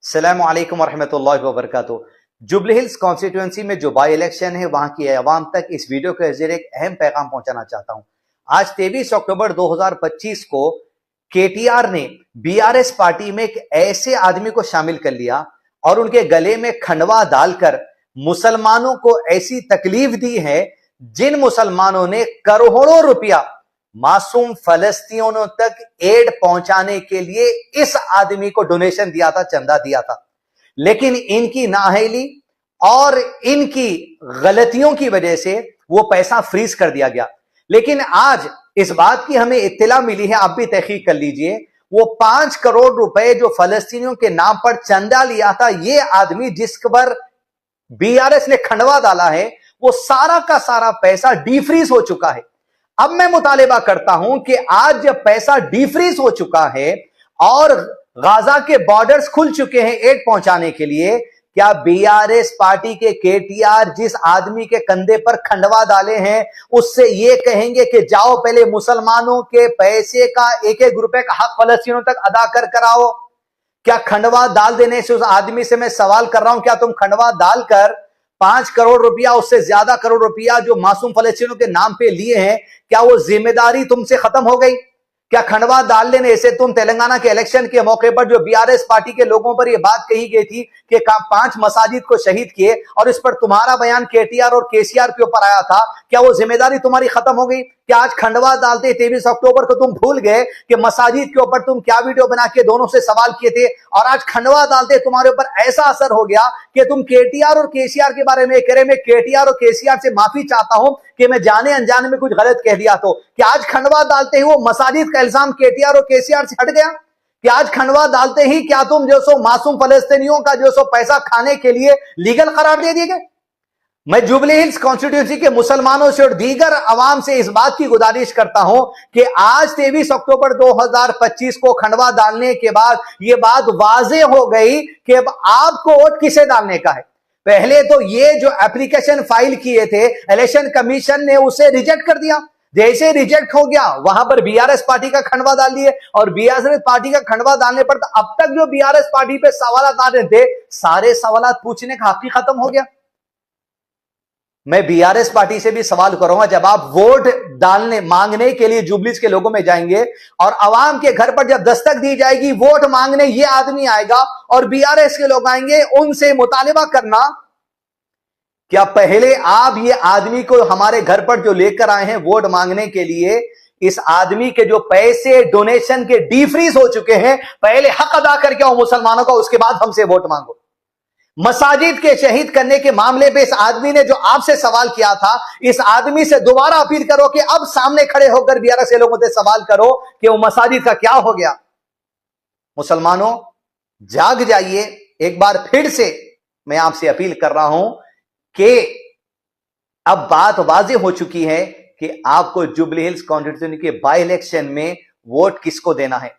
अस्सलामु अलैकुम वरहमतुल्लाहि वबरकातुहू। जुबली हिल्स कॉन्स्टिट्यूंसी में जो बाई इलेक्शन है वहां की आवाम तक इस वीडियो के जरिए एक अहम पैगाम पहुंचाना चाहता हूं। आज 23 अक्टूबर 2025 को केटीआर ने बीआरएस पार्टी में एक ऐसे आदमी को शामिल कर लिया और उनके गले में खंडवा डालकर मुसलमानों को ऐसी तकलीफ दी है जिन मुसलमानों ने करोड़ों रुपया मासूम फलस्तीनियों तक एड पहुंचाने के लिए इस आदमी को डोनेशन दिया था, चंदा दिया था। लेकिन इनकी नाअहली और इनकी गलतियों की वजह से वो पैसा फ्रीज कर दिया गया। लेकिन आज इस बात की हमें इत्तला मिली है, आप भी तहकीक कर लीजिए, वो 5 करोड़ रुपए जो फलस्तीनियों के नाम पर चंदा लिया था, ये आदमी जिस पर बीआरएस ने खंडवा डाला है, वो सारा का सारा पैसा डीफ्रीज हो चुका है। अब मैं मुतालिबा करता हूं कि आज जब पैसा डीफ्रीज हो चुका है और गाजा के बॉर्डर्स खुल चुके हैं एड पहुंचाने के लिए, क्या बीआरएस पार्टी के केटीआर जिस आदमी के कंधे पर खंडवा डाले हैं उससे ये कहेंगे कि जाओ पहले मुसलमानों के पैसे का एक एक रुपए का हक फलस्तीनियों तक अदा कर आओ? क्या खंडवा डाल देने से उस आदमी से मैं सवाल कर रहा हूं, क्या तुम खंडवा डालकर 5 करोड़ रुपया, उससे ज्यादा करोड़ रुपया जो मासूम फलस्तीनियों के नाम पे लिए हैं, क्या वो जिम्मेदारी तुमसे खत्म हो गई? क्या खंडवा डाल लेने से तुम तेलंगाना के इलेक्शन के मौके पर जो बीआरएस पार्टी के लोगों पर यह बात कही गई थी कि 5 मसाजिद को शहीद किए और इस पर तुम्हारा बयान केटीआर और केसीआर के ऊपर आया था, क्या वो जिम्मेदारी तुम्हारी खत्म हो गई? क्या आज खंडवा डालते 23 अक्टूबर को तुम भूल गए कि मसाजिद के ऊपर तुम क्या वीडियो बना के दोनों से सवाल किए थे, और आज खंडवा डालते तुम्हारे ऊपर ऐसा असर हो गया कि तुम केटीआर और केसीआर के बारे में कह रहे? मैं केटीआर और केसीआर से माफी चाहता हूं कि मैं जाने अनजाने में कुछ गलत कह दिया। तो कि आज खंडवा डालते ही वो मसाजिद का इल्जाम केटीआर और केसीआर से हट गया? कि आज खंडवा डालते ही क्या तुम जो सो मासूम फलस्तीनियों का जो सो पैसा खाने के लिए लीगल करार दे दिए गए? मैं जुबली हिल्स कॉन्स्टिट्यूंसी के मुसलमानों से और दीगर अवाम से इस बात की गुजारिश करता हूं कि आज 23 अक्टूबर 2025 को खंडवा डालने के बाद यह बात वाजे हो गई कि अब आपको वोट किसे डालने का है। पहले तो ये जो एप्लीकेशन फाइल किए थे इलेक्शन कमीशन ने उसे रिजेक्ट कर दिया। जैसे रिजेक्ट हो गया वहां पर बीआरएस पार्टी का खंडवा डाल दिए, और बीआरएस पार्टी का खंडवा डालने पर अब तक जो बीआरएस पार्टी पे सवाल आ रहे थे, सारे सवाल पूछने का हक ही खत्म हो गया। मैं बीआरएस पार्टी से भी सवाल करूंगा, जब आप वोट डालने मांगने के लिए जुबलीस के लोगों में जाएंगे और अवाम के घर पर जब दस्तक दी जाएगी, वोट मांगने ये आदमी आएगा और बीआरएस के लोग आएंगे, उनसे मुतालिबा करना, क्या पहले आप ये आदमी को हमारे घर पर जो लेकर आए हैं वोट मांगने के लिए, इस आदमी के जो पैसे डोनेशन के डीफ्रीज हो चुके हैं, पहले हक अदा करके आओ मुसलमानों का, उसके बाद हमसे वोट मांगो। मसाजिद के शहीद करने के मामले पे इस आदमी ने जो आपसे सवाल किया था, इस आदमी से दोबारा अपील करो कि अब सामने खड़े होकर बीआरएस लोगों से सवाल करो कि वो मसाजिद का क्या हो गया। मुसलमानों जाग जाइए। एक बार फिर से मैं आपसे अपील कर रहा हूं कि अब बात वाज़ेह हो चुकी है कि आपको जुबली हिल्स कॉन्स्टिट्यूंसी के बाई इलेक्शन में वोट किसको देना है।